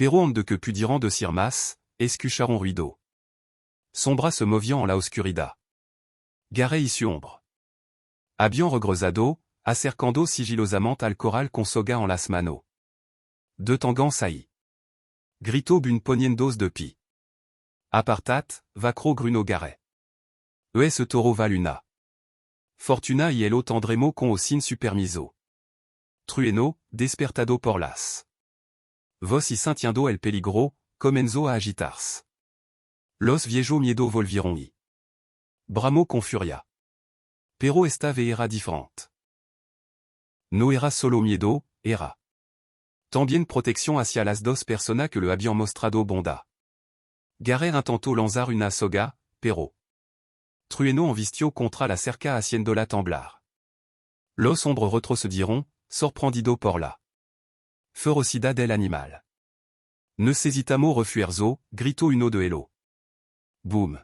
Pero ande que pudirán decir más, escucharon ruido. Sombra se movió en la oscuridad. Garé y su ombre. Habían regresado, acercando sigilosamente al corral con soga en las manos. De tangans ahí. Gritó bune poniendos de pi. Apartat, vacro gruno Garé. Es toro va luna. Fortuna y elo tendremo con o sin supermiso. Trueno, despertado por las. Vos y sintiendo el peligro, comenzo a agitars. Los viejo miedo volviron y. Bramo con furia. Pero esta ve era diferente. No era solo miedo, era. Tambien protección hacia las dos personas que le habían mostrado bonda. Garé intentó lanzar una soga, pero. Trueno envistió contra la cerca haciéndola temblar. Los hombres retrocedieron, sorprendido por la ferocidad del animal. Necesitamos refuerzo, gritó uno de ellos. Boom.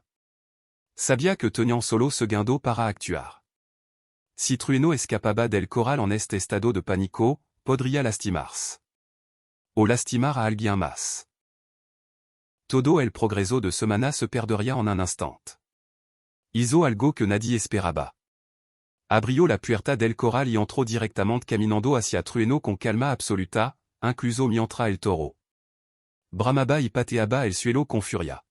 Sabía que tenían solo segundo para actuar. Si Trueno escapaba del corral en este estado de pánico, podría lastimarse. O lastimar a alguien más. Todo el progreso de semana se perdería en un instant. Hizo algo que nadie esperaba. Abrió la puerta del corral y entró directamente caminando hacia Trueno con calma absoluta, incluso mientras el toro bramaba y pateaba el suelo con furia.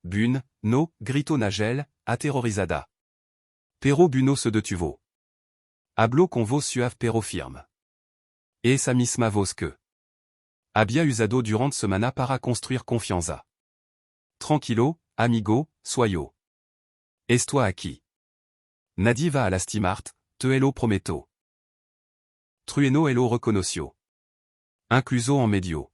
Bune, no, gritó Nagel, aterrorizada. Pero Buno se detuvo. Habló con voz suave pero firme. Esa misma voz que había usado durante semana para construir confianza. Tranquilo, amigo, soyo. Estoy aquí. Nadie va a lastimarte, te lo prometo. Trueno lo reconoció. Incluso en medio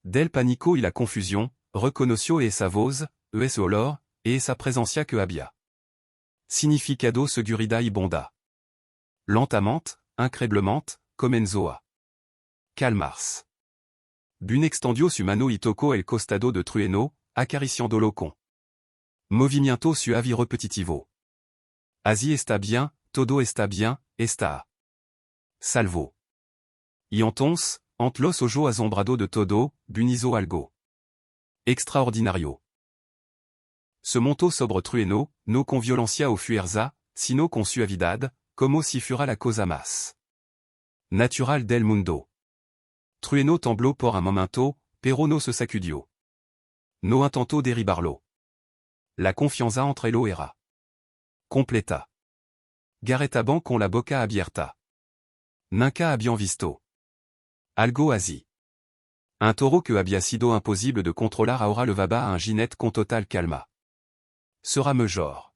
del pánico y la confusión, reconoció esa voz, ese olor, et esa presencia que había. Significado seguridad y bonda. Lentamente, incréblement, comenzó a calmarse. Bune extendió su mano y tocó el costado de Trueno, acariciándolo con movimiento suave y repetitivo. Así está bien, todo está bien, está salvo. Y entonces, entre los ojos asombrados de todo, Bune hizo algo extraordinario. Se montó sobre Trueno, no con violencia o fuerza, sino con suavidad, como si fuera la cosa más natural del mundo. Trueno tembló por un momento, pero no se sacudió. No intentó derribarlo. La confianza entre ellos era completa. Garetaban con la boca abierta. Nunca habían visto algo así. Un toro que había sido imposible de controlar ahora levaba a un jinete con total calma. Sera mejor.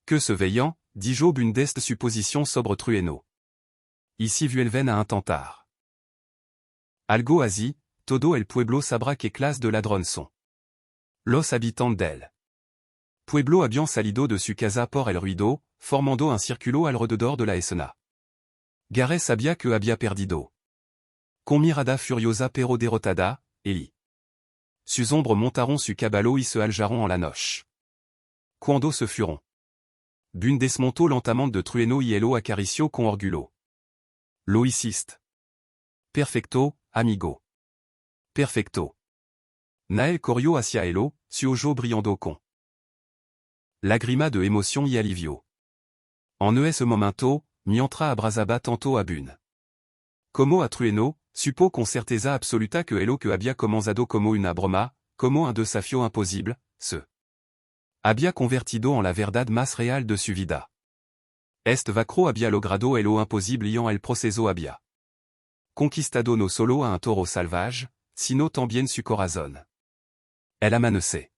Que se veillant, dit Job une deste supposition sobre Trueno. Ici vuelven a intentar algo así, todo el pueblo sabrá que clase de ladrones son los habitantes del pueblo habían salido de su casa por el ruido, formando un círculo alrededor de la escena. Garé sabía que había perdido. Con mirada furiosa pero derrotada, y sus hombres montaron su caballo y se aljaron en la noche. Cuando se fueron. Bune desmontó lentement de Trueno y lo acarició con orgullo. Lo hiciste. Perfecto, amigo. Perfecto. Nael corrió hacia Elo, su ojo brillando con lágrima de emoción y alivio. En ese momento, mientras abrazaba tanto a Bune como a Trueno, supo con certeza absoluta que Elo que había comenzado como una broma, como un desafío imposible, se había convertido en la verdad más real de su vida. Este vacro había logrado lo imposible y en el proceso había conquistado no solo a un toro salvaje, sino también su corazón. El amanecer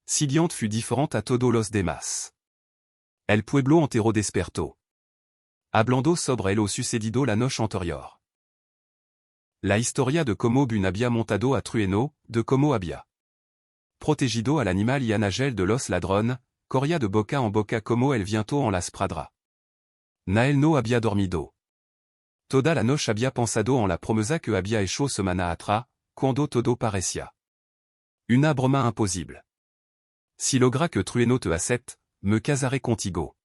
siguiente fut diferente a todos los demás. El pueblo entero despertó. Hablando sobre lo sucedido la noche anterior. La historia de cómo Bune había montado a Trueno, de cómo había protegido al animal y a Nagel de los ladrones, corría de boca en boca como el viento en las praderas. Nael no había dormido. Toda la noche había pensado en la promesa que había hecho semana atrás, cuando todo parecía una broma imposible. Si logra que Trueno te acepte, me casaré contigo.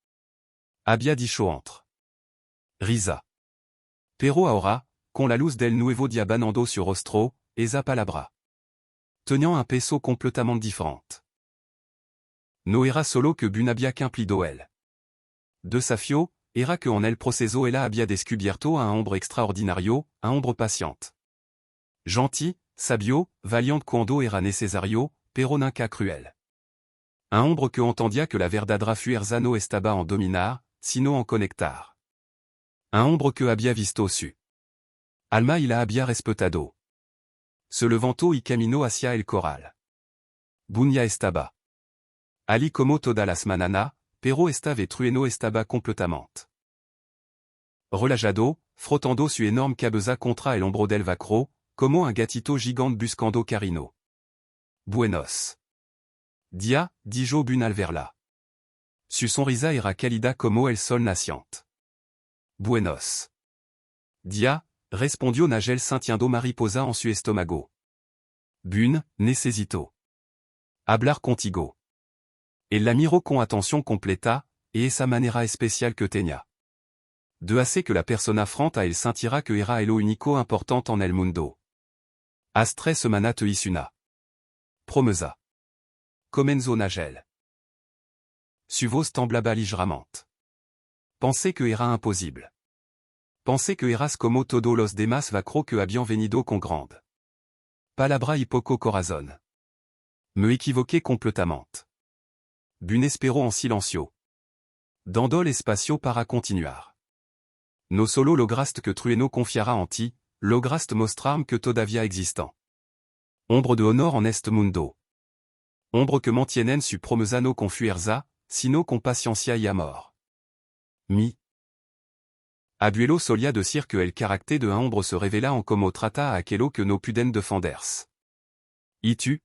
Había dicho entre risa. Pero ahora, con la luz del nuevo día banando su rostro, esa palabra. Tenant un peso complètement différent. No era solo que bunabia qu'implido el. De Safio, era que en el proceso ella había descubierto un hombre extraordinario, un hombre paciente. Gentil, sabio, valiant cuando era necesario, pero nunca cruel. Un hombre que entendia que la verdadera fuerza no estaba en dominar, sino en conectar. Un hombre que había visto su alma y la había respetado. Se levantó y caminó hacia el corral. Bunya estaba ali como toda las manana, pero estava trueno estaba completamente relajado, frotando su enorme cabeza contra el hombro del vaquero, como un gatito gigante buscando carino. Buenos dia, dijo bun al verla. Su sonrisa era cálida como el sol naciente. Buenos dia, respondió Nagel sintiendo mariposa en su estómago. Bun, necesito hablar contigo. El la miró con atención completa, et esa manera especial que tenía. De hace que la persona frente a él sentira que era el único importante en el mundo. Astre semana te isuna. Promesa. Comenzo Nagel. Su voz temblaba ligeramente. Pensé que era imposible. Pensé que eras como todos los demás vaqueros que habían venido con grande palabra y poco corazón. Me equivoqué completamente. Bun espero en silencio. Dando el espacio para continuar. No solo lograste que trueno confiara en ti, lograste mostrarme que todavía existant. Ombre de honor en este mundo. Ombre que mantienen su promesa no con fuerza, sino con paciencia y amor. Mi abuelo solía decir que el carácter de un hombre se revela en como trata a aquello que no puden defenders. Y tu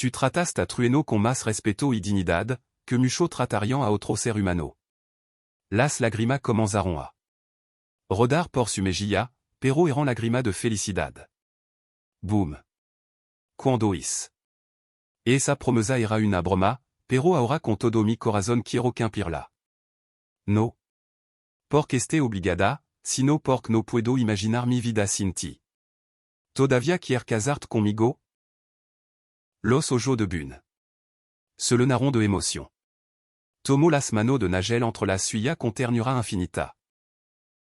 trataste a trueno con más respeto y dignidad, que mucho tratarían a otro ser humano. Las lágrimas comenzaron a rodar por su mejilla, pero eran lágrimas de felicidad. Boom. Cuando is. Esa promesa era una broma, pero ahora con todo mi corazón quiero cumplirla. No. Porque esté obligada, sino porque no puedo imaginar mi vida sin ti. Todavía quieres casarte conmigo? Los ojos de Bun se llenaron de emoción. Tomó las manos de Nagel entre las suyas con ternura infinita.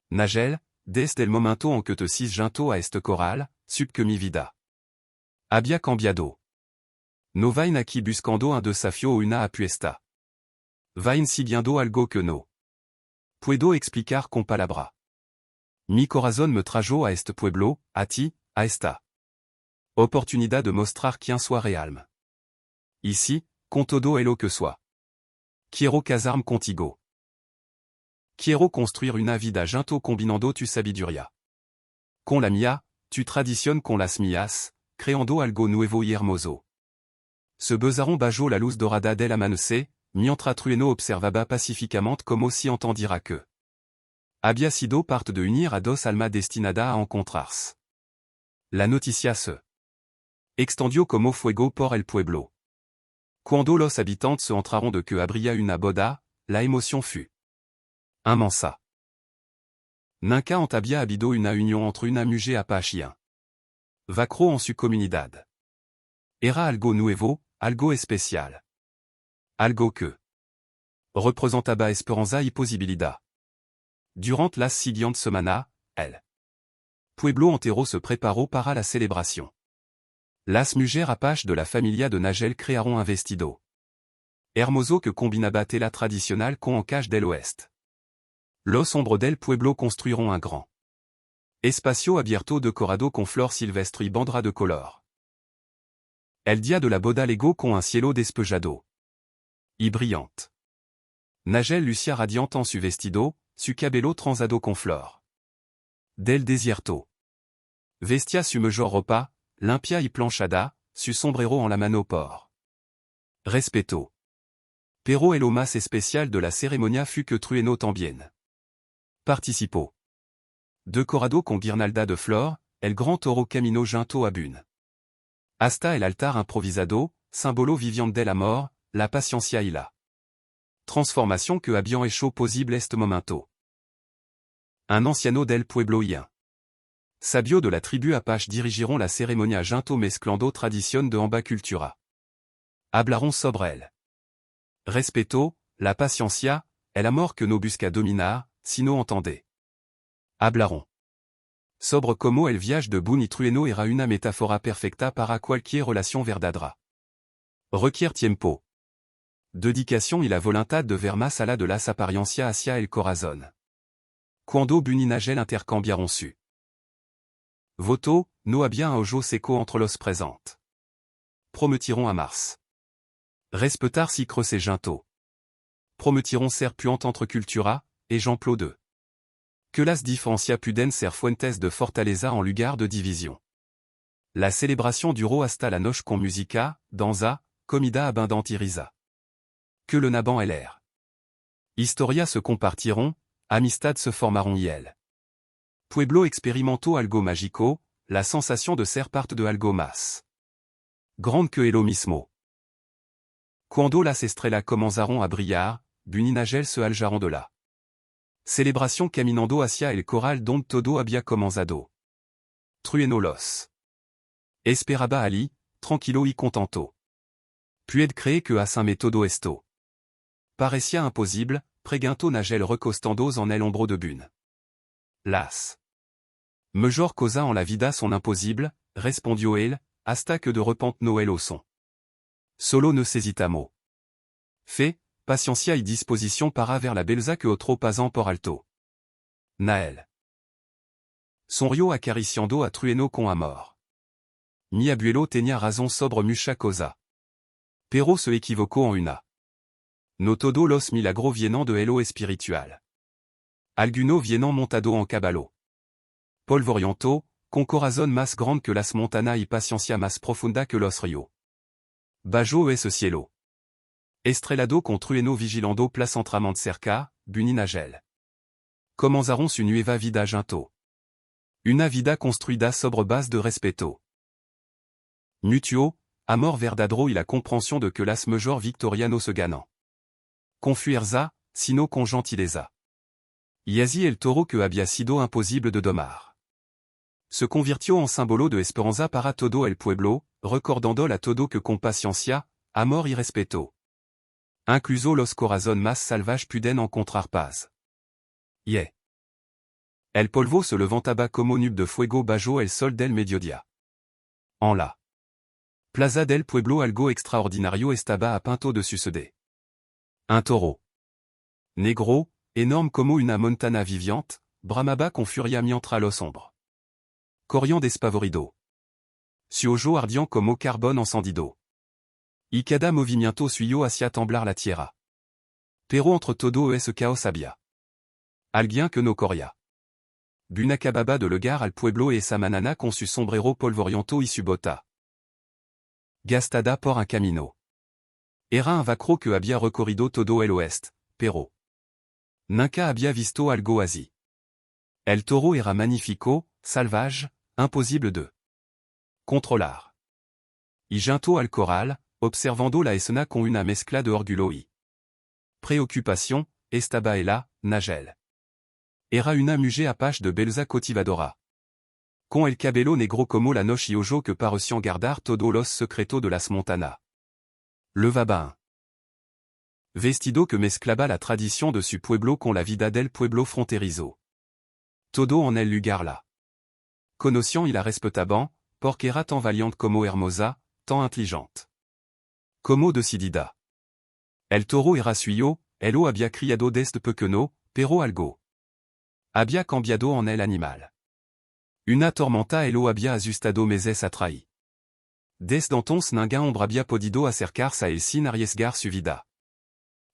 Nagel, desde el momento en que te junto a este corral, sup que mi vida había cambiado. No vain aquí buscando un desafío o una apuesta. Vain siguiendo algo que no puedo explicar con palabra. Mi corazón me trajo a este pueblo, a ti, a esta oportunidad de mostrar quién soy real. Ici, con todo lo que soy. Quiero casarme contigo. Quiero construir una vida junto combinando tu sabiduría con la mía, tu tradición con las mías, creando algo nuevo y hermoso. Se besaron bajo la luz dorada del amanecer, mientras trueno observaba pacíficamente como si entendiera que había sido parte de unir a dos almas destinadas a encontrarse. La noticia se extendió como fuego por el pueblo. Cuando los habitantes se enteraron de que habría una boda, la emoción fut inmensa. Nunca había habido una unión entre una mujer apache vaquero en su comunidad. Era algo nuevo, algo especial. Algo que representaba esperanza y posibilidad. Durant las siguientes semanas, el pueblo entero se preparó para la celebración. Las mujeres apaches de la familia de Nagel crearon un vestido hermoso que combinaba tela tradicional con encaje del oeste. Los hombres del pueblo construyeron un gran espacio abierto decorado con flores silvestres y banderas de color. El día de la boda llegó con un cielo despejado y brillante. Nagel lucía radiante en su vestido, su cabello transado con flor del desierto. Vestia su mejor ropa, limpia y planchada, su sombrero en la mano por respeto. Pero el más especial de la ceremonia fut que trueno también participó. Decorado con guirnalda de flor, el gran toro caminó junto a Bun. Hasta el altar improvisado, símbolo viviente del amor, la paciencia y la transformación que habían hecho posible este momento. Un anciano del pueblo y un Sabio de la tribu Apache dirigiront la cérémonie Junto mesclando tradición de Amba Cultura. Hablaron sobre el respeto, la paciencia, el amor que no busca dominar, sino entender. Hablaron sobre como el viaje de Buni Trueno era una metáfora perfecta para cualquier relación verdadera. Requiere tiempo, dedicación y la voluntad de ver más allá de las apariencias hacia el corazón. Cuando Buni Nagel intercambiaron su voto, no había un ojo seco entre los presentes. Prometiront à Mars. Respetar si crece Junto. Prometiront ser puant entre cultura, et Jean-Claude II. Que las diferencias puden ser fuentes de fortaleza en lugar de division. La célébration duró hasta la noche con música, danza, comida abundante y risa. Que le naban LR. Historia se compartiront, amistad se formaront y el pueblo experimentó algo mágico, la sensation de ser parte de algo más grande que el mismo. Cuando las estrellas comenzaron a brillar, Buni Nagel se aljaron de la celebración caminando hacia el coral donde todo había comenzado. Trueno los esperaba allí, tranquilo y contento. Puede creer que hacen todo esto parecía imposible, preguntó Nagel recostandos en el hombro de Buni. Las mejor cosa en la vida son imposibles, respondió él, hasta que de repente Noël au son. Solo necesitamos fe, paciencia y disposición para ver la beleza que otro pasan por alto. Nael sonrió acariciando a Trueno con amor. Mi abuelo tenía razón sobre mucha cosa. Pero se equivocó en una. No todo los milagros vienen de elo espiritual. Alguno vienen montado en caballo. Polvoriento, con corazón más grande que las montanas y paciencia más profunda que los ríos. Bajo es cielo. Estrelado con Trueno vigilando placentramant cerca, Buni Nagel. Comenzaron su nueva vida Junto. Una vida construida sobre base de respeto mutuo, amor verdadero y la compréhension de que las mejor victoriano se ganan. Con fuerza, sino con gentileza. Y así el toro que había sido imposible de domar se convirtió en símbolo de esperanza para todo el pueblo, recordando a todo que con paciencia, amor y respeto. Incluso los corazón más salvajes puden encontrar paz. Yeah. El polvo se levantaba como nube de fuego bajo el sol del mediodía. En la plaza del pueblo algo extraordinario estaba a punto de suceder. Un toro negro, énorme como una montana viviente, bramaba con furia mientras los hombres corrían despavorido. Su ojo ardían como carbón encendido. Y cada movimiento suyo hacía temblar la tierra. Pero entre todo ese caos había alguien que no corría. Buni acababa de llegar al pueblo y esa manana con su sombrero polvoriento y su bota gastada por un camino. Era un vaquero que había recorrido todo el oeste, pero nunca había visto algo así. El toro era magnífico, salvaje, imposible de controlar. Y junto al corral, observando la escena con una mezcla de orgullo y preocupación, estaba ella, Nagel. Era una mujer apache de beleza cultivadora. Con el cabello negro como la noche y ojo que parecían guardar todos los secretos de las montanas. Le vabin. Vestido que mezclaba la tradición de su pueblo con la vida del pueblo fronterizo. Todo en el lugar la conocían y la respetaban, porque era tan valiente como hermosa, tan intelligente como decidida. El toro era suyo, elo había criado desde pequeño, pero algo había cambiado en el animal. Una tormenta elo había asustado meses atraí. Desde entonces ningún hombre había podido acercarse a él sin arriesgar su vida.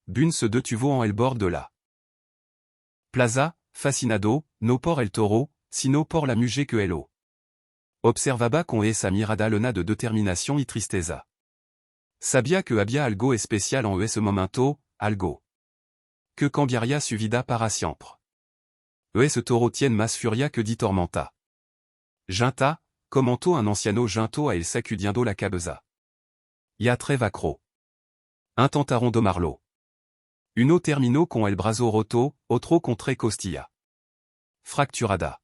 Buni se detuvo en el bord de la plaza, fascinado, no por el toro, sino por la mujer que elo observaba con esa mirada llena de determinación y tristeza. Sabía que había algo especial en ese momento, algo que cambiaría su vida para siempre. Ese toro tiene más furia que di tormenta. Junta, comentó un anciano junto a él sacudiendo la cabeza. Ya tres vaquero. Intentaron domarlo. Uno terminó con el brazo roto, otro con tres costillas fracturada.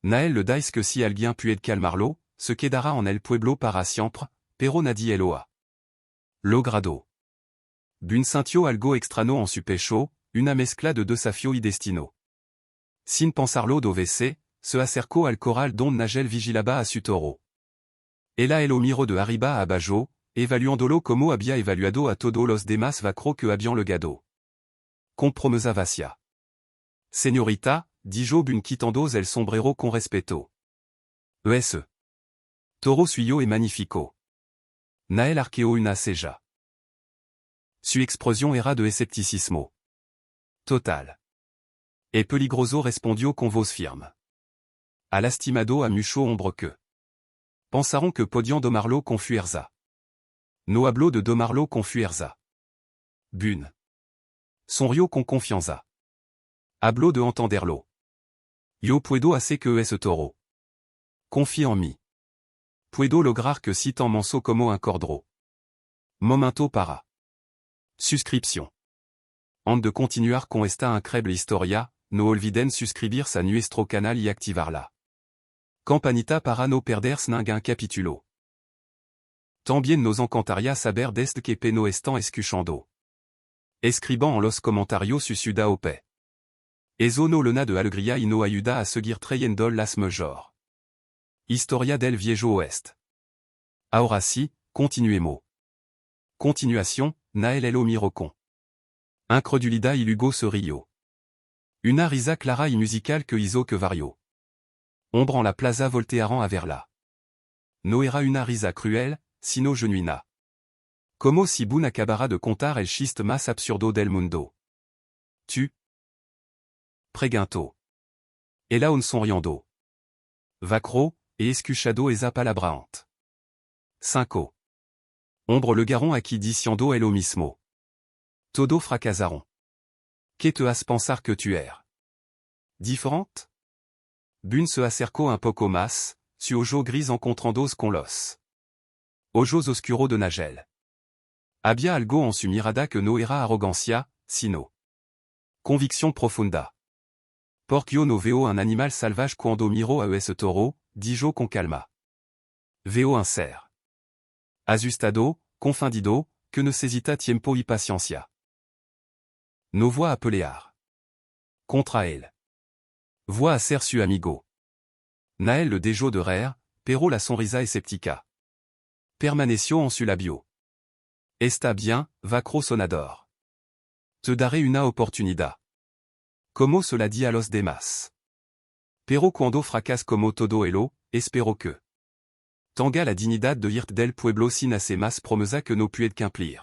Nael le dais que si alguien puede calmarlo, se quedara en el pueblo para siempre, pero nadie lo logrado. Bun sintio algo extrano en su pecho, una mezcla de desafio y destino. Sin pensarlo do vc, se acercó al corral don Nagel vigilaba a su toro. Ella el miro de arriba a abajo, evaluándolo como había evaluado a todo los demás vacro que habían legado. Compromesa vacia. Señorita, dijo bun quitando el sombrero con respeto. Es. Toro suyo e magnifico. Nael arqueó una ceja. Su expresión era de escepticismo. Total. E peligroso respondió con voz firme. Al lastimado a mucho hombre que. Pensaron que podian domarlo con fuerza. No habló de domarlo con fuerza. Bun. Sonrió con confianza. Habló de entenderlo. Yo puedo hacer que ese toro. Confie en mí. Puedo lograr que si tan manso como un cordro. Momento para. Suscripción. Antes de continuar con esta increíble historia, no olviden suscribirse a nuestro canal y activarla campanita para no perderse ningún capítulo. También nos encantaría saber desde qué peno están escuchando. Escriban en los comentarios su ciudad o pe. Eso no lena de alegría y no ayuda a seguir trayendo las mejor. Historia del viejo oeste. Ahora sí, continuemos. Continuación, Nael el mirocon. Incredulidad y luego se río. Una risa clara y musical que hizo que varió. Ombre en la plaza voltearan a verla. No era una risa cruel, sino genuina. Como si Bun acabara de contar el chiste más absurdo del mundo. Tu. Preguntó. Ella un sonriendo. Vacro, e escuchado esa palabrante. 5. Ombre le garon aquí diciendo el mismo. Todo fracasaron. ¿Qué te has pensar que tu eres? Diferente? Bun se acercó un poco más, su ojo gris encontrandos con los ojos oscuros de Nagel. Había algo en su mirada que no era arrogancia, sino convicción profunda. Porque yo no veo un animal salvaje cuando miro a ese toro, dijo con calma. Veo un ser asustado, confundido, que necesita tiempo y paciencia. No voix a pelear contra él. Voix a ser su amigo. Nael le dejó de reír, pero la sonrisa escéptica permaneció en su labio. Está bien, vacro sonador. Te daré una oportunidad. Como se la di a los demás. Pero cuando fracas como todo elo, espero que tenga la dignidad de ir del pueblo sin hacer más promesa que no puede cumplir.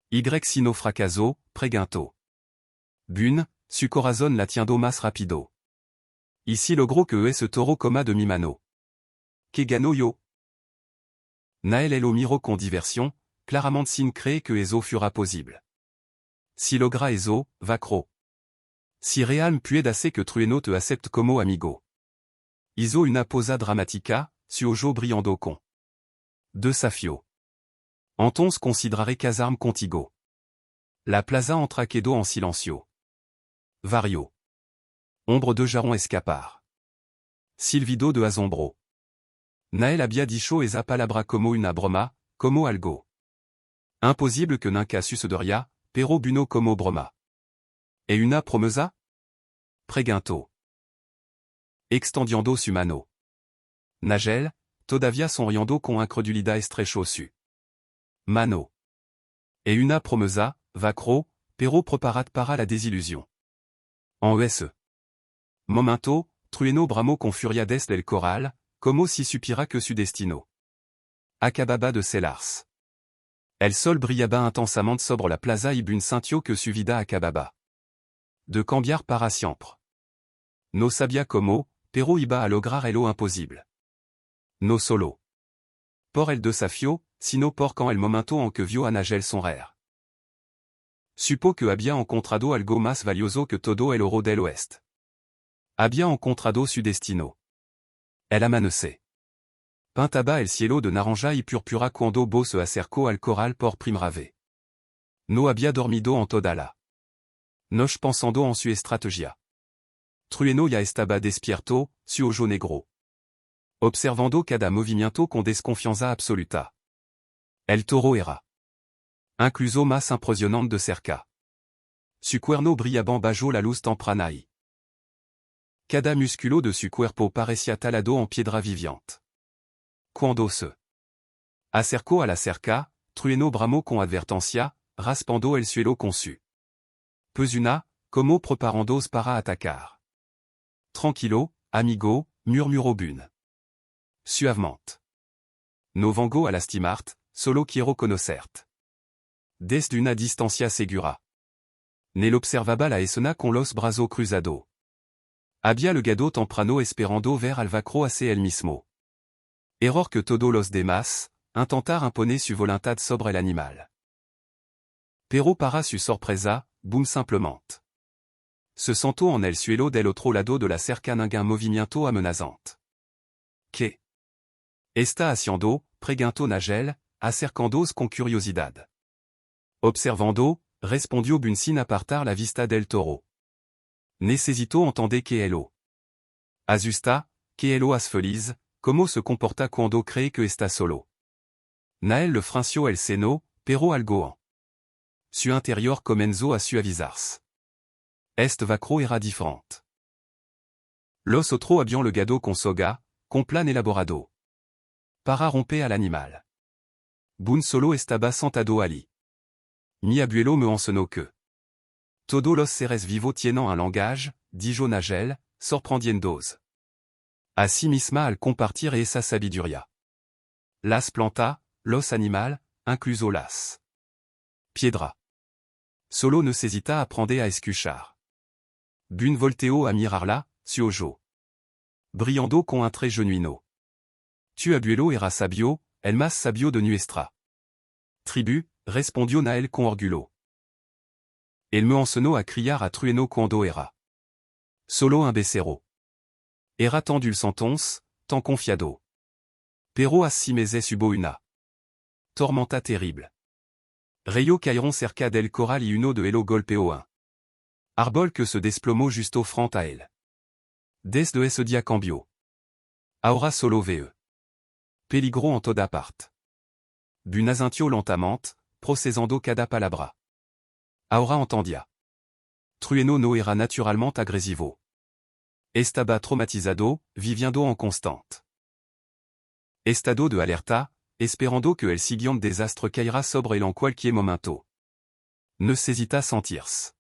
Y si no fracaso, preguntó. Bun, su corazón latiendo más rápido. Y si logró que ese toro coma de mi mano. Que gano yo? Nael el miró con diversión, claramente sin creer que eso fuera posible. Si logra eso, vacro. Si real puede hacer que trueno te acepte como amigo. Hizo una posa dramática, su ojo brillando con desafio. Entonces consideraré casarme contigo. La plaza entra quedó en silencio. Vario. Ombre de jaron escapar. Silvido de asombro. Nael había dicho esa palabra como una broma, como algo imposible que nunca sucedería, pero buno como broma. ¿E una promesa? Preguntó. Extendiendo su mano. Nagel, todavía sonriendo con incredulidad estrechó su mano. ¿E una promesa, vacro, pero preparad para la desilusión? En ese momento, trueno bramó con furia desde el corral, como si supiera que su destino acababa de celarse. El sol brillaba intensamente sobre la plaza y Bun sintió que su vida acababa de cambiar para siempre. No sabía cómo, pero iba a lograr lo imposible. No solo por el desafío, sino por quand el momento en que vio a Nagel sonreír. Supo que había encontrado algo más valioso que todo el oro del oeste. Había encontrado su destino. El amanecer. Pintaba el cielo de naranja y púrpura cuando Bo se acercó al corral por primera vez. No había dormido en toda la noche pensando en su estrategia. Trueno ya estaba despierto, su ojo negro. Observando cada movimiento con desconfianza absoluta. El toro era. Incluso más impresionante de cerca. Su cuerno brillaba bajo la luz temprana. Cada musculo de su cuerpo parecía talado en piedra viviente. Cuando se acercó a la cerca, Trueno bramó con advertencia, raspando el suelo con su pesuna, como preparandos para atacar. Tranquilo, amigo, murmuró Bun. Suavement. No vengo a lastimarte, solo quiero conocerte. Desde una distancia segura. Nel observaba la escena con los brazos cruzados. Había llegado temprano esperando ver al vaquero hacia el mismo. Error que todos los demás, intentar imponer su voluntad sobre el animal. Pero para su sorpresa, Boom simplement se sentó en el suelo del otro lado de la cerca ningún movimiento amenazante. ¿Qué está haciendo? Preguntó Nagel, acercándose con curiosidad. Observando, respondió Boom sin apartar la vista del toro. Necesito entender que elo asusta, que elo as feliz, como se comporta cuando cree que está solo. Nael le frunció el seno, pero algo en su interior comenzó a suavizarse. Este vaquero era diferente. Los otros habían llegado con soga, con plan elaborado. Para romper al animal. Boom solo estaba sentado allí. Mi abuelo me enseñó que todos los seres vivos tienen un langage, dijo Nagel, sorprendiéndose. A sí misma al compartir esa sabiduría. Las planta, los animal, incluso las piedra. Solo necesita aprender a escuchar. Bun volteó a mirarla, su ojo brillando con un trait genuino. Tu abuelo era sabio, el más sabio de nuestra tribu, respondió Nael con orgullo. El me enseñó a criar a Trueno cuando era solo un becerro. Era tan dulce entonces, tan confiado. Pero así meses hubo una tormenta terrible. Rayo cayeron cerca del corral y uno de elo golpeó un árbol que se desplomó justo frente a él. Desde ese día cambió. Ahora solo ve peligro en toda parte. Bun asintió lentamente, procesando cada palabra. Ahora entendía. Trueno no era naturalmente agresivo. Estaba traumatizado, viviendo en constante estado de alerta, esperando que el siguiente desastre caiga sobre él en cualquier momento. Necesita sentirse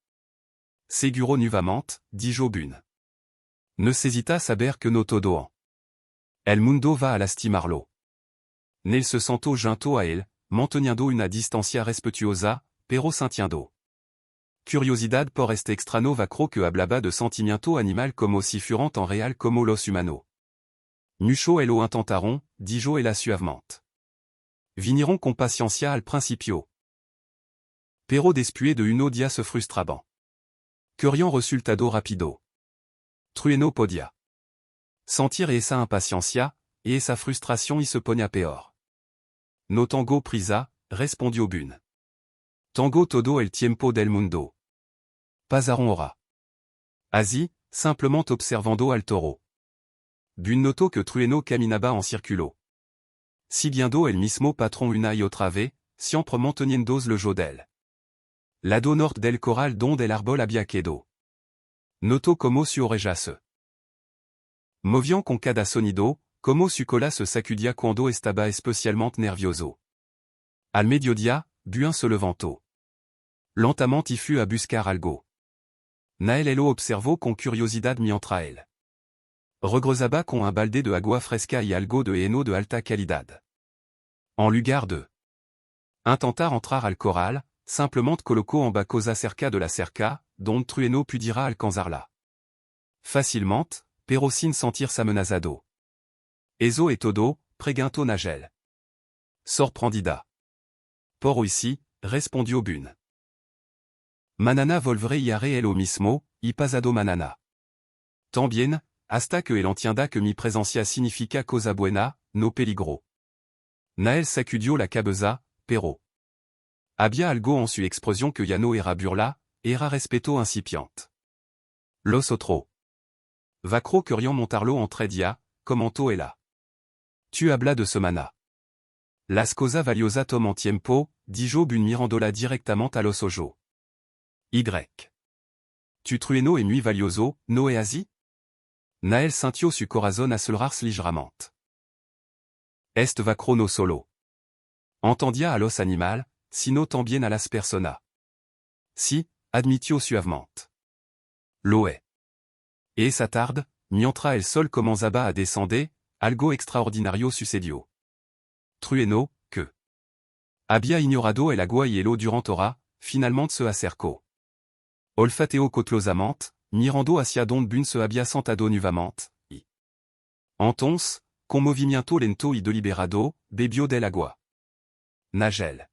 seguro nuevamente, dijo Bun. Necesita saber que no todo en el mundo va a lastimarlo. Nel se sentó junto a él, manteniendo una distancia respetuosa, pero sintiendo curiosidad por este extraño vaquero que hablaba de sentimiento animal como si fueran tan real como los humanos. Mucho lo intentaron, dijo ella suavemente. Vinieron con paciencia al principio. Pero después de uno día se frustraban. Querían resultado rápido. Trueno podía sentir esa impaciencia, y esa frustración y se ponía peor. No tengo prisa, respondió Bun. Tengo todo el tiempo del mundo. Pasaron hora. Así, simplement observando al toro. Bun notó que Trueno caminaba en círculo. Siguiendo el mismo patrón una y otra vez, siempre manteniendo el ojo del lado norte del corral donde el árbol había quedado. Notó como su oreja se movían con cada sonido, como su cola se sacudía cuando estaba especialmente nervioso. Al mediodía, Bun se levantó. Lentamente y fut a buscar algo. Nael lo observó con curiosidad mientras él regresaba con un balde de agua fresca y algo de heno de alta calidad. En lugar de intentar entrar al corral, simplement colocó en bas cosa cerca de la cerca, donde Trueno pudiera alcanzarla facilement, pero sin sentirse amenazado. Eso es todo, preguntó Nagel. Sorprendida. Por hoy sí, respondió Bun. Manana volveré y haré el mismo, y pasado manana. También, hasta que el entienda que mi presencia significa cosa buena, no peligro. Nael sacudió la cabeza, pero había algo en su expresión que ya no era burla, era respeto incipiente. Los otros Vacro curian montarlo en tredia, commento est là. Tu habla de semana. Las cosa valiosa tom en tiempo, dijo bun mirandola directament a los ojo. Y. Tu trueno et muy valioso, no e asi? Nael sintio su corazon a celrars ligerament. Est vacro no solo. Entendia a los animal, sino tambien a las persona. Si, admitio suavement. Loe. Et sa tarde, mientra el sol comenzaba a descender, algo extraordinario sucedió. Trueno, que. Había ignorado el agua y el eau durant hora, finalmente se acercó. Olfateo cautelosament, mirando hacia donde bun se había sentado nuvament, y. Entonces, con movimiento lento y deliberado, bebió del agua. Nagel.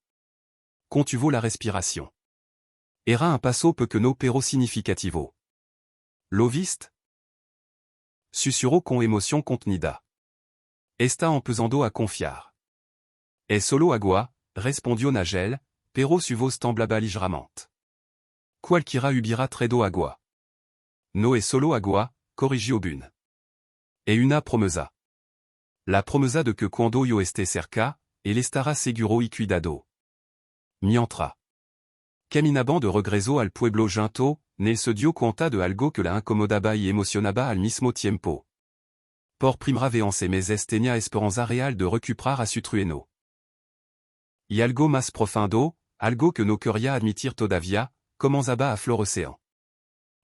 Contuvo la respiration. Era un paso pequeño pero significativo. Lo viste? Susurró con emoción contenida. Está empezando a confiar. Es solo agua, respondió Nagel, pero su voz temblaba ligeramente. Cualquiera hubiera traído agua. No es solo agua, corrigió Bun. E una promesa. La promesa de que cuando yo esté cerca, él estará seguro y cuidado. Mientra. Caminaba de regreso al pueblo junto, ne se dio cuenta de algo que la incomodaba y emocionaba al mismo tiempo. Por primera vez en meses tenía esperanza real de recuperar a su trueno. Y algo más profundo, algo que no quería admitir todavía, comenzaba a florecer.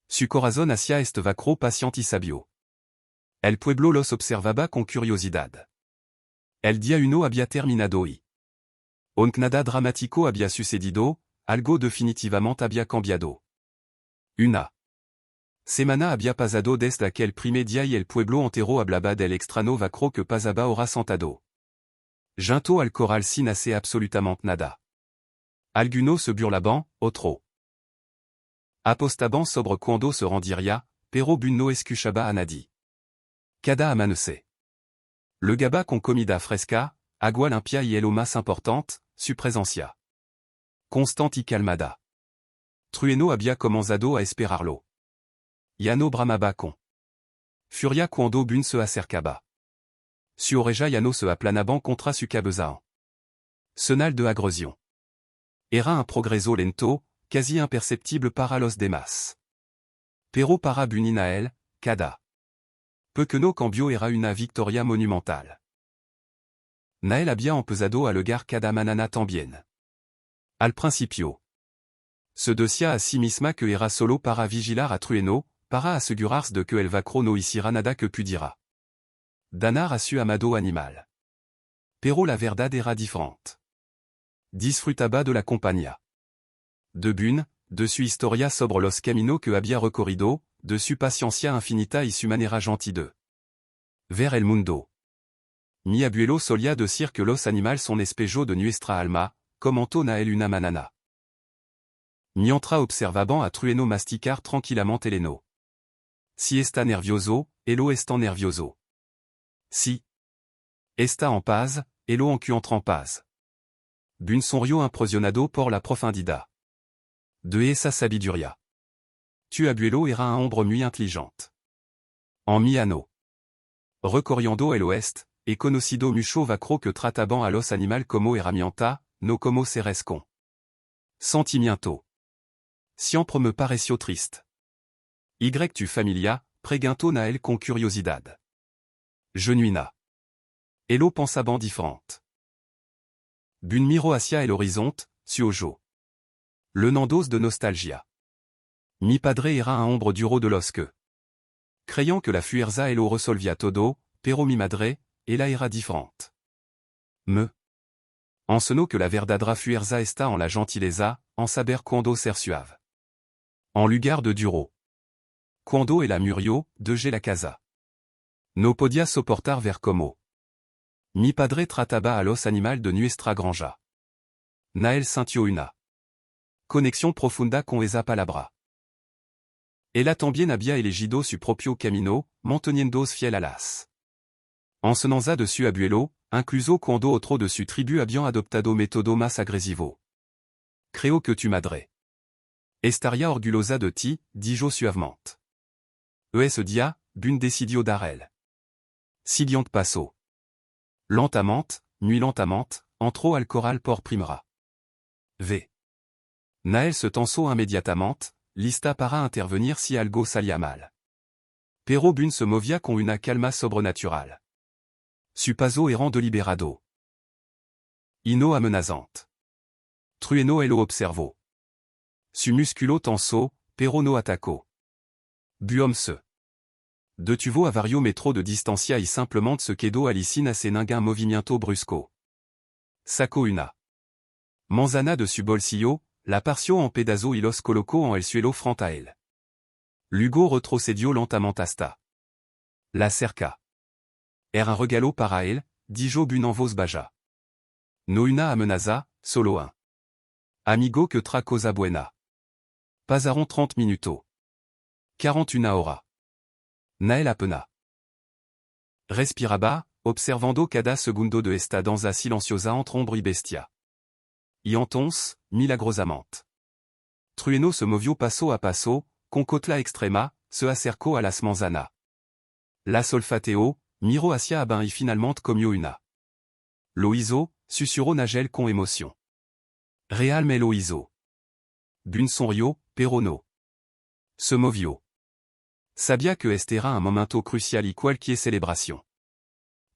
Su corazón hacia este vacro patient y sabio. El pueblo los observaba con curiosidad. El día uno había terminado y. Aunque nada dramático había sucedido, algo definitivamente había cambiado. Una semana había pasado desde aquel primer día y el pueblo entero hablaba del extraño vacro que pasaba hora sentado. Junto al corral sin hacer absolutamente nada. Algunos se burlaban, otro. Apostaban sobre cuando se rendiría, pero bun no escuchaba a nadie. Cada amanece. Le gaba con comida fresca, agua limpia y el o más importante, su presencia. Constante y calmada. Trueno había comenzado a esperarlo. Ya no bramaba con furia cuando bun se acercaba. Su oreja ya no se aplanaban contra su cabeza. Señal de agresión. Era un progreso lento, quasi imperceptible para los demás. Pero para bun y Nael, cada pequeño cambio era una victoria monumental. Nael había empezado a legar cada manana también. Al principio. Se decía a sí misma que era solo para vigilar a Trueno, para asegurarse de que el vacro no hiciera nada que pudiera danar a su amado animal. Pero la verdad era diferente. Disfrutaba de la compañía. De bun, de su historia sobre los caminos que había recorrido, de su paciencia infinita y su manera gentil de ver el mundo. Mi abuelo solía decir que los animales son espejo de nuestra alma, comentó Nael una manana. Mientra observaban a Trueno masticar tranquilamente el heno. Si está nervioso, elo está nervioso. Si está en paz, elo encuentra en paz. Bun sonrió impresionado por la profundidad de esa sabiduría. Tu abuelo era un hombre muy inteligente. En mi ano. Recorriendo el oeste, e conocido mucho vacro que trataban a los animal como herramienta, no como seres con sentimiento. Siempre me pareció triste. Y tu familia, preguntó Nael con curiosidad. Genuina. Elo pensaban diferente. Bun miró hacia el horizonte, su ojo. Lenandos de nostalgia. Mi padre era un hombre duro de los que. Creyant que la fuerza elo resolvía todo, pero mi madre, ella era diferente. Me. Enseñó que la verdadera fuerza está en la gentileza, en saber cuando ser suave. En lugar de duro. Cuando ella murió, dejé la casa. No podía soportar ver como. Mi padre trataba a los animal de nuestra granja. Nael sintió una conexión profunda con esa palabra. Ella también había elegido su propio camino, manteniéndose fiel a las enseñanzas de su abuelo, incluso cuando otro de su tribu habían adoptado método más agresivo. Creo que tu madre estaría orgullosa de ti, dijo suavemente. Ese día, bune decidio d'arel. Sidiant passo. Lentamante, nuit lentamante, entro al coral por primera. V. Nael se tenso immédiatement, lista para intervenir si algo salia mal. Pero bune se movia con una calma sobrenatural. Su paso errant deliberado. Ino amenazante. Trueno elo observo. Su musculo tenso, pero no ataco. Buom se. De tuvo a vario metro de distancia y simplement se quedo alicina se ningun movimiento brusco. Saco una. Manzana de su bolsillo, la parcio en pedazo y los colocó en el suelo frente a él. Lugo retrocedio lentamente hasta. La cerca. Era un regalo para él, dijo bune en voz baja. No una amenaza, solo un. Amigo que tra cosa buena. Pasaron 30 minutos. 41 hora. Nael apena. Respiraba, observando cada segundo de esta danza silenciosa entre ombre y bestia. Y entonces, milagrosamente. Trueno se movió paso a paso, con cotla extrema, se acercó a las manzana. Las olfateo, miro hacia abain y finalmente comió una. Lo hizo, susurró Nagel con emoción. Real me lo hizo. Bune sonrió, pero no. Se movió. Sabia que este era un momento crucial y cualquier celebración.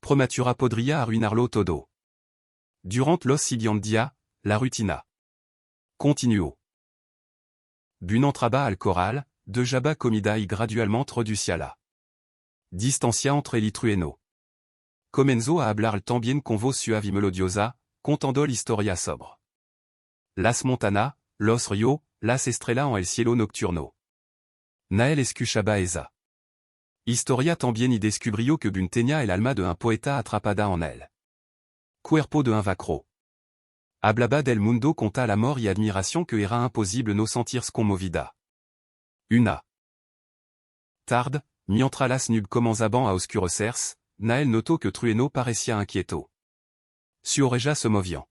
Prematura podría arruinarlo todo. Durant los siguientes días, la rutina continuó. Bune entraba al coral, de jaba comida y gradualmente reducia la distancia entre el y Trueno. Comenzó a hablar también con voz suave y melodiosa, contando la historia sobre las montanas, los ríos, las estrellas en el cielo nocturno. Nael escuchaba esa historia también y descubrió que Bune tenía el alma de un poeta atrapada en él. Cuerpo de un vacro. Hablaba del mundo con tal amor y admiración que era imposible no sentirse conmovida. Una tarde, mientras las nubes comenzaban a oscurecerse, Nael notó que Trueno parecía inquieto. Su oreja se movió.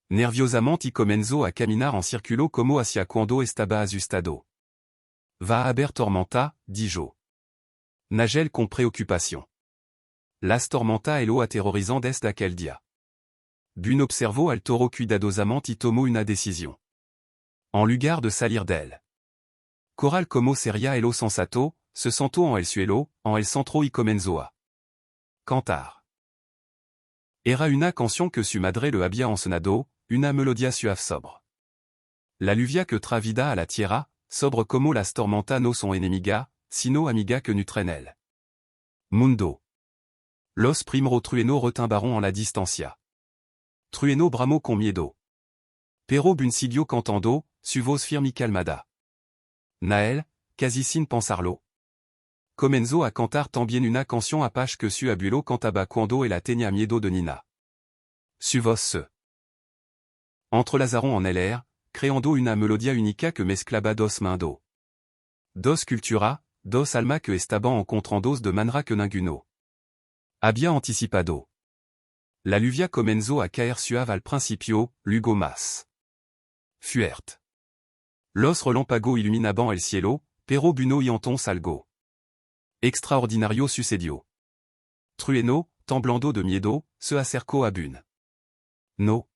Nerviosamente y comenzó a caminar en círculo como hacia cuando estaba asustado. Va a haber tormenta, dijo. Nagel con preocupación. Las tormenta elo aterrorizant desde aquel día. Bune observó al toro cuidadosamente y tomó una decisión. En lugar de salir d'elle. Coral como seria elo sensato, se sentó en el suelo, en el centro y comenzó a cantar. Era una canción que su madre le había enseñado, una melodia suave sobre. La lluvia que travida a la tierra, sobre como las tormentas no son enemiga, sino amiga que nutren elle. Mundo. Los primero Trueno retimbaron en la distancia. Trueno bramó con miedo. Pero Bune siguió cantando, su voz firme y calmada. Nael, casi sin pensarlo. Comenzó a cantar también una canción apache que su abuelo cantaba cuando él tenía miedo de Nina. Su voz se entrelazaron en el air, creando una melodia única que mezclaba dos mundo. Dos cultura, dos alma que estaban encontrando de manera que ninguno había anticipado. La lluvia comenzó a caer suave al principio, luego más fuerte. Los relámpagos iluminaban el cielo, pero Bune y entonces algo extraordinario sucedió. Trueno, temblando de miedo, se acercó a Bune. No.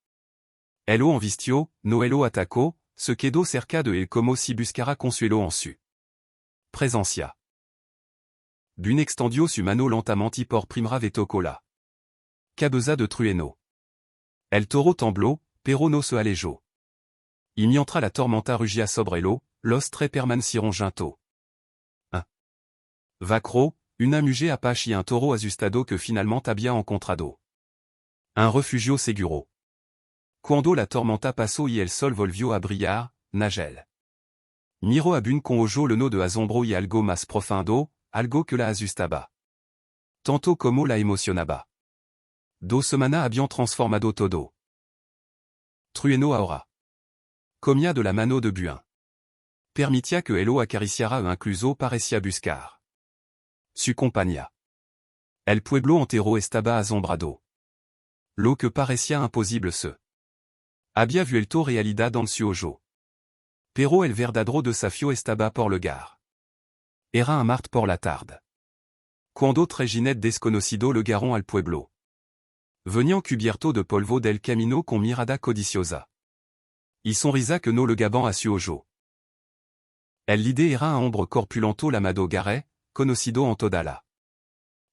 Elo envistió, no elo atacó, se quedó cerca de él como si buscara consuelo en su presencia. Bune extendió su mano lentamente y por primera vez tocó la cabeza de Trueno. El toro tembló, pero no se alejó. Y mientras la tormenta rugía sobre él, los tres permanecieron juntos. Un vacro, una mujer apache y un toro asustado que finalmente había encontrado un refugio seguro. Cuando la tormenta pasó y el sol volvió a brillar, Nagel miró a Bune con ojo lleno de asombro y algo más profundo, algo que la asustaba. Tanto como la emocionaba. 2 semanas habían transformado todo. Trueno ahora comía de la mano de Bune. Permitía que elo acariciara incluso parecía buscar su compañía. El pueblo entero estaba asombrado. Lo que parecía imposible se había vuelto realidad en su ojo. Pero el verdadero desafío estaba por llegar. Era un martes por la tarde. Cuando Treginet desconocido le garon al pueblo. Veniant cubierto de polvo del camino con mirada codiciosa. Y sonrisa que no le gaban a su ojo. El l'idée era un hombre corpulento lamado Garay, conocido en toda la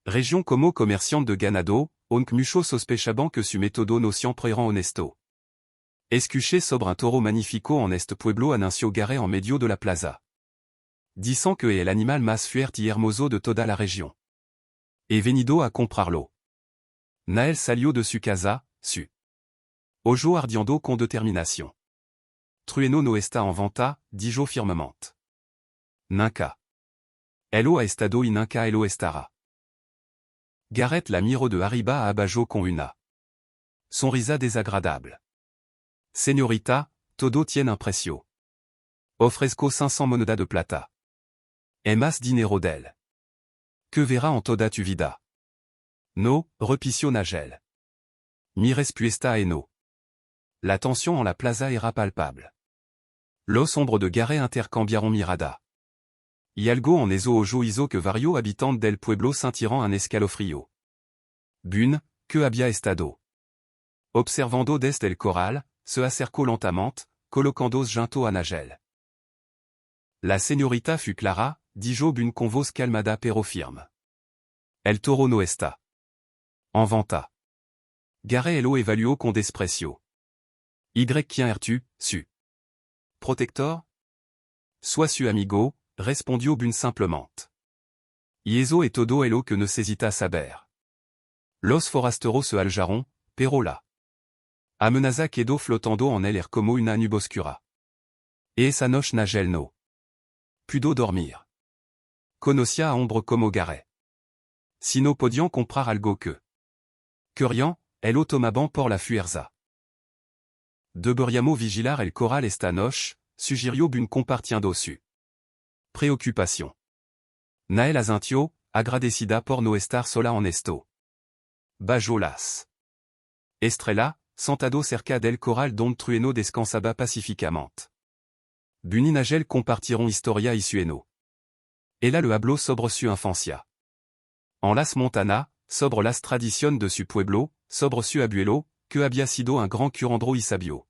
région como comerciante de ganado, aunque mucho sospechaban que su método no siempre eran honesto. Escuché sobre un toro magnifico en este pueblo anunció Garay en medio de la plaza. Disant que es el animal más fuerte y hermoso de toda la región. He venido a comprarlo. Nael salió de su casa, su ojo ardiendo con determinación. Trueno no está en venta, dijo firmemente. Nunca. Elo ha estado y nunca elo estará. Garrett la miró de arriba a abajo con una sonrisa desagradable. Señorita, todo tiene un precio. Ofrezco 500 monedas de plata. Es más dinero d'elle. Que verá en toda tu vida. No, repició Nagel. Mi respuesta es no. La tension en la plaza era palpable. Los hombres de Garay intercambiaron mirada. Y algo en eso ojo hizo que varios habitantes del pueblo sintieran un escalofrío. Bun, que había estado. Observando desde el corral, se acercó lentamente, colocándose junto a Nagel. La señorita fut clara, dijo Bun con voz calmada pero firme. El toro no está en venta. Garay lo evaluó con desprecio. ¿Y quién eres-tu, su protector? Sois su amigo, respondió Bun simplemente. Y eso es todo elo que necesita saber. Los forasteros se aljaron, pero la amenaza quedó flotando en el air como una nube oscura. Et esa noche Nagel no pudo dormir. Conocía a hombre como Garay. Si no podían comprar algo que rien, elo tomaban por la fuerza. Deberíamos vigilar el corral esta noche, sugirió Bun compartiendo su preocupación. Nael asintió, agradecida por no estar sola en esto. Bajó las Estrella, sentado cerca del corral donde Trueno descansaba pacíficamente. Bun y Nagel compartieron historia y sueno. Ella le habló sobre su infancia. En las montanas, sobre las tradiciones de su pueblo, sobre su abuelo, que había sido un gran curandero y sabio.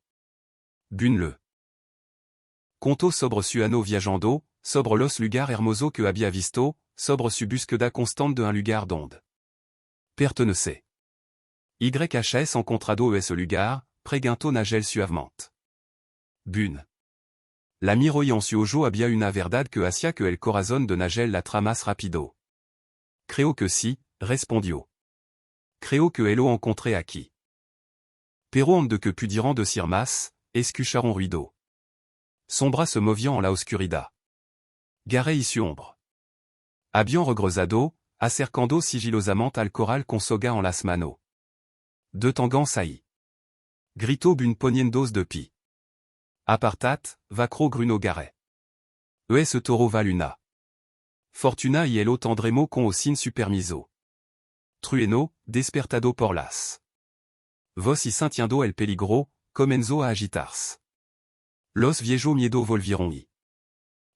Bun le contó sobre su ano viajando, sobre los lugar hermoso que había visto, sobre su búsqueda constante de un lugar donde pertenecé. YHS encontrado ese lugar, preguntó Nagel suavemente. Bun. La miró y en su ojo había una verdad que hacía que el corazón de Nagel latra más rápido. Creo que sí, respondió. Creo que elo encontré aquí. Pero antes de que pudieran decir más, escucharon ruido. Sombra se movió en la oscuridad. Garay y su hombre. Habían regresado, acercando sigilosamente al corral con soga en las manos. De tangans ahí. Gritó Bun poniendo de pi. Apartat, vacro Gruno Garay. Ese toro val una fortuna y elo tendremo con o sin supermiso. Trueno, despertado por las vos y sintiendo el peligro, comenzo a agitarse. Los viejos miedo volvieron y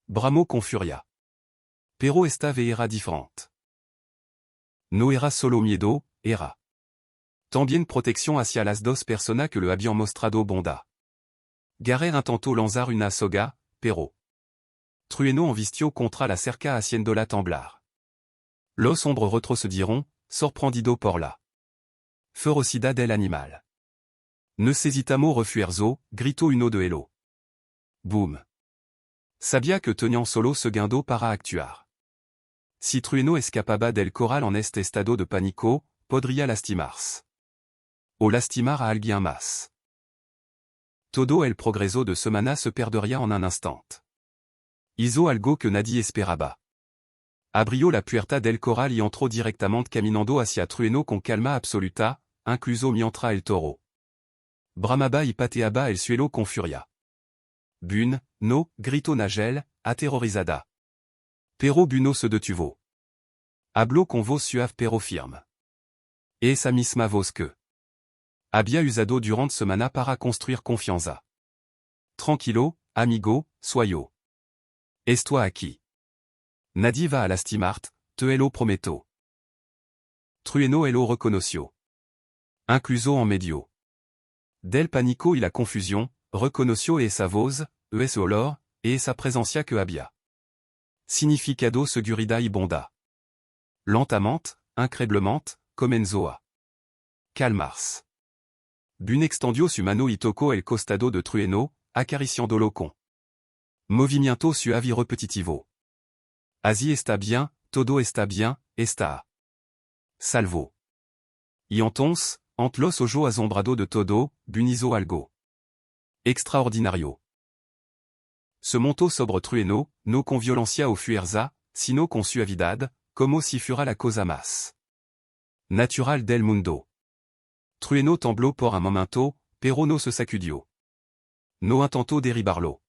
bramó con furia. Pero esta vez era diferente. No era solo miedo, era también protección hacia las dos personas que le habían mostrado bondad. Garay intentó lanzar una soga, pero Trueno envistió contra la cerca haciéndola temblar. Los hombres retrocedieron, sorprendido por la ferocidad del animal. Necesitamos refuerzo, gritó uno de elo. Boom. Sabía que tenían solo segundo para actuar. Si Trueno escapaba del corral en este estado de pánico, podría lastimarse. O lastimar a alguien más. Todo el progreso de semana se perdería en un instant. Hizo algo que nadie esperaba. Abrió la puerta del corral y entró directamente caminando hacia Trueno con calma absoluta, incluso mientras el toro bramaba y pateaba el suelo con furia. Bun, no, gritó Nagel, aterrorizada. Pero Buno se detuvo. Habló con voz suave pero firme. Esa misma voz que había usado durante semana para construir confianza. Tranquilo, amigo, soyo. Estoy aquí. Nadie va a lastimarte, te lo prometo. Trueno elo reconoscio. Incluso en medio. Del panico y la confusion, reconoscio esa voz, ese olor, et esa presencia que había. Significado segurida y bonda. Lentamente, incréblement, comenzoa. Calmars. Bun extendio su mano y toco el costado de Trueno, acariciando lo con movimiento suave y repetitivo. Así está bien, todo está bien, está. Salvo. Y entonces, ant los ojo asombrado de todo, bunizo algo. Extraordinario. Se montó sobre Trueno, no con violencia o fuerza, sino con suavidad, como si fuera la cosa más natural del mundo. Trueno tembló por un momento, pero no se sacudió. No intentó derribarlo.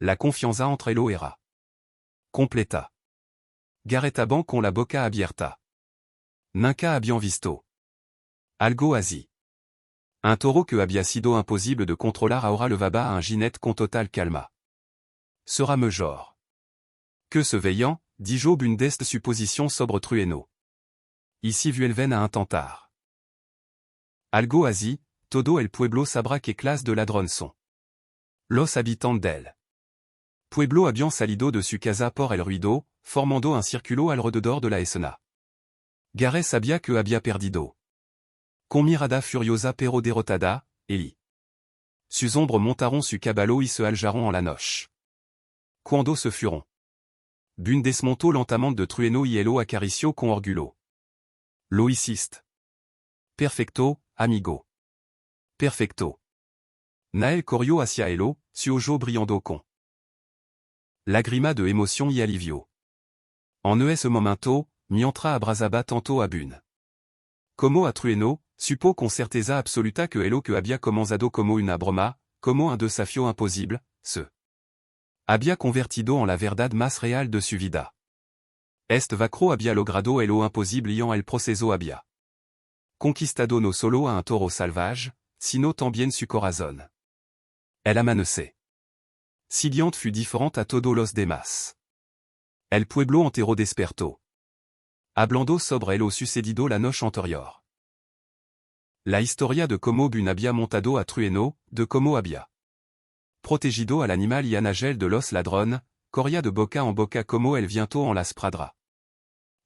La confianza entre elo era completa. Garetaban con la boca abierta. Nunca habían visto algo así. Un taureau que había sido imposible de controlar ahora levaba a un ginette con total calma. Sera mejor. Que se veillant, dit Job une deste supposition sobre Trueno. Ici vuelven a intentar. Algo así, todo el pueblo sabrá que clase de ladrón son. Los habitantes del pueblo habían salido de su casa por el ruido, formando un círculo alrededor de la escena. Gare sabía que había perdido. Con mirada furiosa pero derrotada, Eli. Sus ombres montaron su caballo y se aljaron en la noche. Cuando se furon. Bun desmontó lentement de Trueno y elo acarició con orgullo. Lo hiciste. Perfecto, amigo. Perfecto. Nael corrió hacia elo, su ojo brillando con lágrima de emoción y alivio. En ese momento, mientra abrazaba tanto a Bun como a Trueno, supo con certeza absoluta que elo que había comenzado como una broma, como un desafío imposible, se había convertido en la verdad más real de su vida. Este vacro había logrado elo imposible y en el proceso había conquistado no solo a un toro salvage, sino también su corazón. El amanece. Siliant fut diferente a todos los demás. El pueblo entero despertó. Hablando sobre elo sucedido la noche anterior. La historia de cómo Bun había montado a Trueno, de cómo había protegido al animal y a Nagel de los ladrón, corría de boca en boca como el viento en las praderas.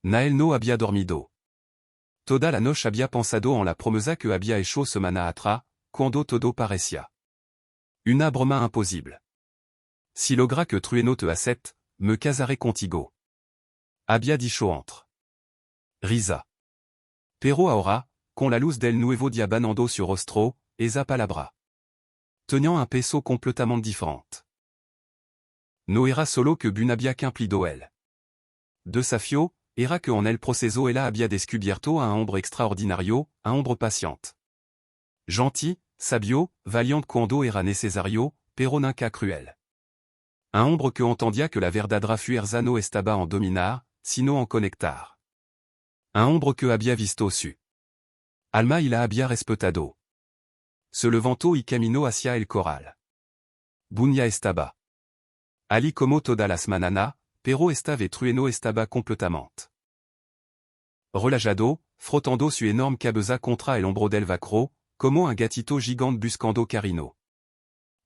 Nael no había dormido. Toda la noche había pensado en la promesa que había hecho semana atrás, cuando todo parecía una broma imposible. Si logra que Trueno te acepte, me casaré contigo. Había dicho entre risa. Pero ahora, con la luz del nuevo día banando su rostro, esa palabra tenant un peso completamente diferente. No era solo que Bun había cumplido el desafío, era que en el proceso ella había descubierto a un hombre extraordinario, un hombre paciente. Gentil, sabio, valiant cuando era necesario, pero nunca cruel. Un hombre que entendía que la verdadera fuerza no estaba en dominar, sino en conectar. Un hombre que había visto su alma y la había respetado. Se levantó y caminó hacia el corral. Bun ya estaba ali como todas las mañanas, pero esta vez Trueno estaba completamente relajado, frotando su énorme cabeza contra el hombro del vacro, como un gatito gigante buscando carino.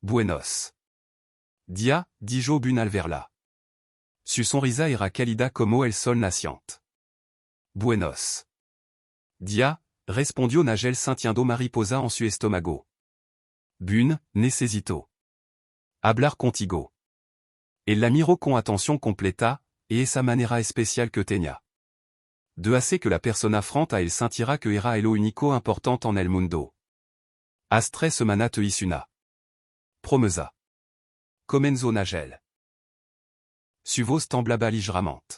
Buenos dia, dijo Bun al verla. Su sonrisa era cálida como el sol naciente. Buenos dia, respondió Nagel sintiendo mariposa en su estómago. Bun, necesito hablar contigo. El la miró con atención completa, y esa manera especial que tenía de hacer que la persona frente a él sintiera que era elo único importante en el mundo. As 3 semanas te hice una promesa. Comenzó Nagel. Su voz temblaba ligeramente.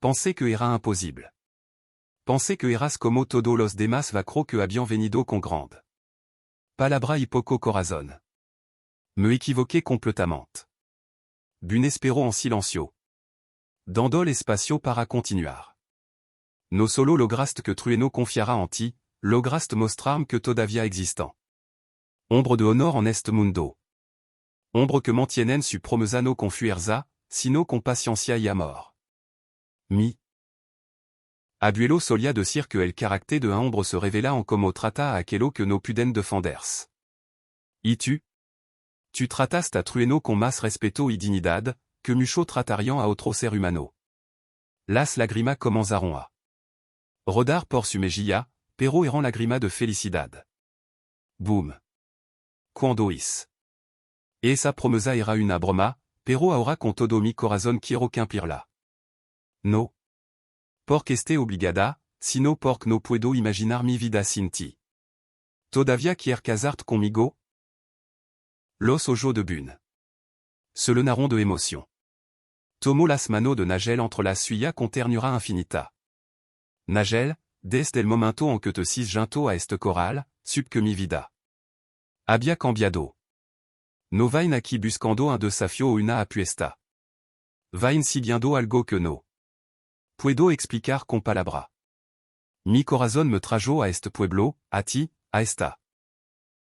Pensé que era imposible. Pensé que eras como todos los demás vacro que habían venido con grande palabra y poco corazón. Me equivoqué completamente. Bun esperó en silencio. Dando el espacio para continuar. No solo lograste que Trueno confiara en ti, lograste mostrarme que todavía existant. Ombre de honor en este mundo. Ombre que mantienen su promesa no con fuerza, sino con paciencia y amor. Mi Abuelo solia de cirque el caractère de un ombre se révéla en como trata a aquello que no puden defenders. Y tu trataste a trueno con más respeto y dignidad, que mucho tratarian a otro ser humano. Las lagrima comenzaron a rodar por su mejilla, pero eran lagrima de felicidad. Boom. Cuando is. Esa promesa era una broma, pero ahora con todo mi corazón quiero cumplirla. No. Porque esté obligada, sino porque no puedo imaginar mi vida sin ti. Todavía quieres casarte conmigo? Los ojos de Bune se lenaron de émotion. Tomó las manos de Nagel entre las suyas con ternura infinita. Nagel, desde el momento en que te cisgento a este coral, sup que mi vida había cambiado. No vain aquí buscando un desafío o una apuesta. Vain siguiendo algo que no puedo explicar con palabra. Mi corazón me trajo a este pueblo, a ti, a esta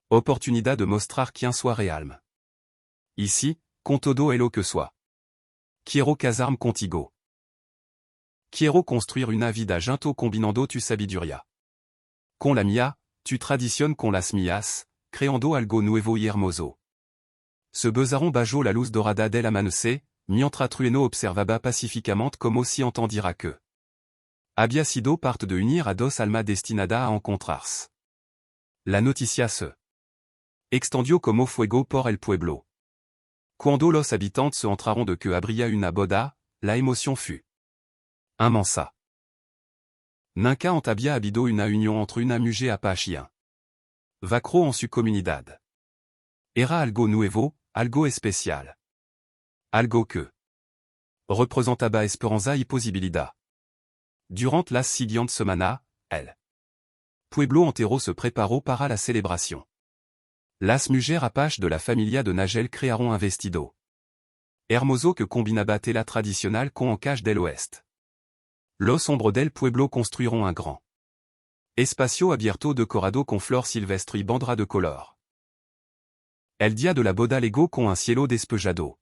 oportunidad de mostrar quién soy real. Ici, con todo lo que soy. Quiero casarme contigo. Quiero construir una vida junto combinando tu sabiduría con la mía, tu tradición con las mías, creando algo nuevo y hermoso. Se besaron bajo la luz dorada del amanecer, mientras Trueno observaba pacíficamente como si entendiera que había sido parte de unir a dos almas destinadas a encontrarse. La noticia se extendió como fuego por el pueblo. Cuando los habitantes se enteraron de que habría una boda, la emoción fut inmensa. Nunca había habido una unión entre una mujer apachien. Vacro en su comunidad. Era algo nuevo, algo especial. Algo que representaba esperanza y posibilidad. Durant las siguientes semanas, el pueblo entero se preparó para la celebración. Las mujeres apaches de la familia de Nagel crearon un vestido hermoso que combinaba tela tradicional con encaje del oeste. Los hombres del pueblo construyeron un gran espacio abierto decorado con flores silvestres y banderas de color. El día de la boda llegó con un cielo despejado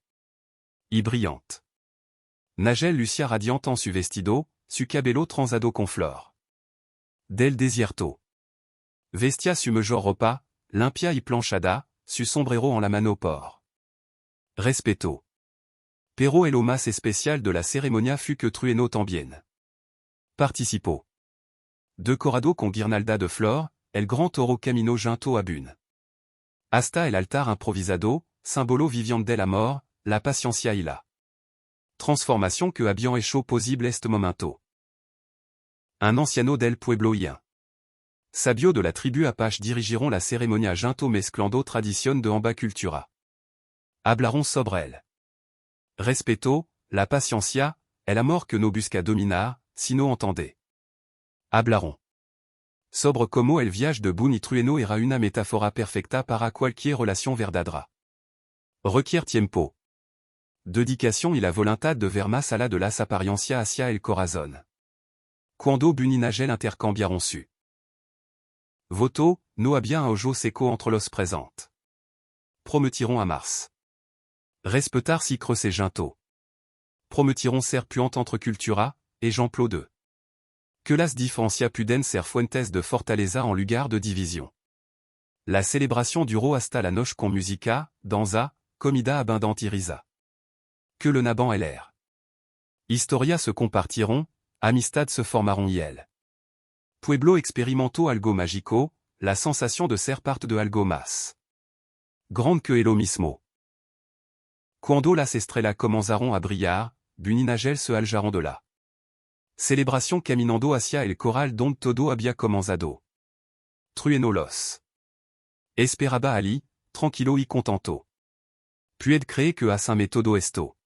y brillante. Nagel lucía radiante en su vestido, su cabello transado con flor del desierto. Vestia su mejor ropa, limpia y planchada, su sombrero en la mano por respeto. Pero el lo más especial de la ceremonia fut que Trueno también participó. Decorado con guirnalda de flor, el gran toro caminó junto a Bune. Hasta el altar improvisado, símbolo viviente del amor, la paciencia y la transformación que habían hecho posible este momento. Un anciano del pueblo y un sabio de la tribu Apache dirigiront la cérémonie junto mezclando tradición de ambas culturas. Hablaron sobre el respeto, la paciencia, el amor que no busca dominar, sino entender. Hablaron sobre cómo el viaje de Bune y Trueno era una metáfora perfecta para cualquier relación verdadera. Requiere tiempo, dedicación y la voluntad de ver más allá de las apariencias hacia el corazón. Cuando Bune y Nagel intercambiaron su voto, no había un ojo seco entre los presentes. Prometieron a Mars respetar si crece junto. Prometieron ser puentes entre cultura, ejemplo de que las diferencias puden ser fuentes de fortaleza en lugar de division. La célébration duró hasta la noche con música, danza, comida abundante y risa. Que le naban el air. Historia se compartiront, amistad se formaron y el pueblo experimentó algo mágico, la sensation de ser parte de algo más grande que lo mismo. Cuando las estrellas comenzaron a brillar, Bune y Nagel se alejaron de la celebración caminando hacia el coral donde todo había comenzado. Trueno los esperaba allí, tranquilo y contento. Puede creer que hacen todo esto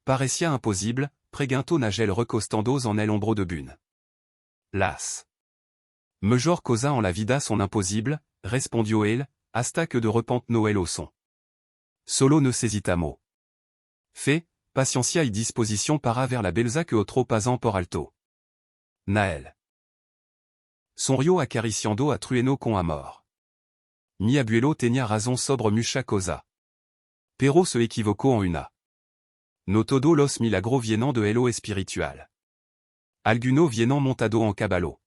parecía imposible, preguntó Nagel recostando en el hombro de Bune. Las mejor cosas en la vida son imposibles, respondió él, hasta que de repente no lo son. Solo necesitamos fe, paciencia y disposición para ver la belleza que otro pasan por alto. Nael sonrió acariciando a Trueno con amor. Mi abuelo tenía razón sobre mucha cosa. Pero se equivocó en una. No todo los milagros vienen de lo espiritual. Alguno vienam montado en caballo.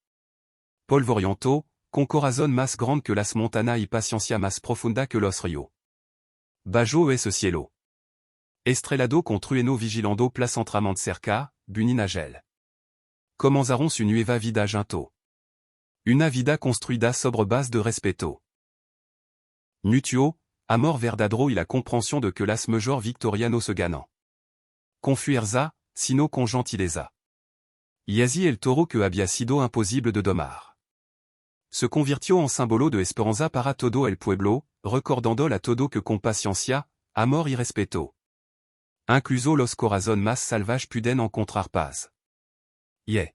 Polvoriento, con corazón más grande que las montana y paciencia más profunda que los ríos. Bajo es cielo. Estrelado con trueno vigilando placentramant cerca, buninagel. Comenzaron su nueva vida junto. Una vida construida sobre base de respeto. Mutuo, amor verdadero y la compréhension de que las mejor victoriano se ganan. Confuerza, sino con gentileza. Y así el toro que había sido imposible de domar. Se convirtió en símbolo de esperanza para todo el pueblo, recordando a todo que con paciencia, amor y respeto. Incluso los corazón más salvajes puden encontrar paz. Yeah.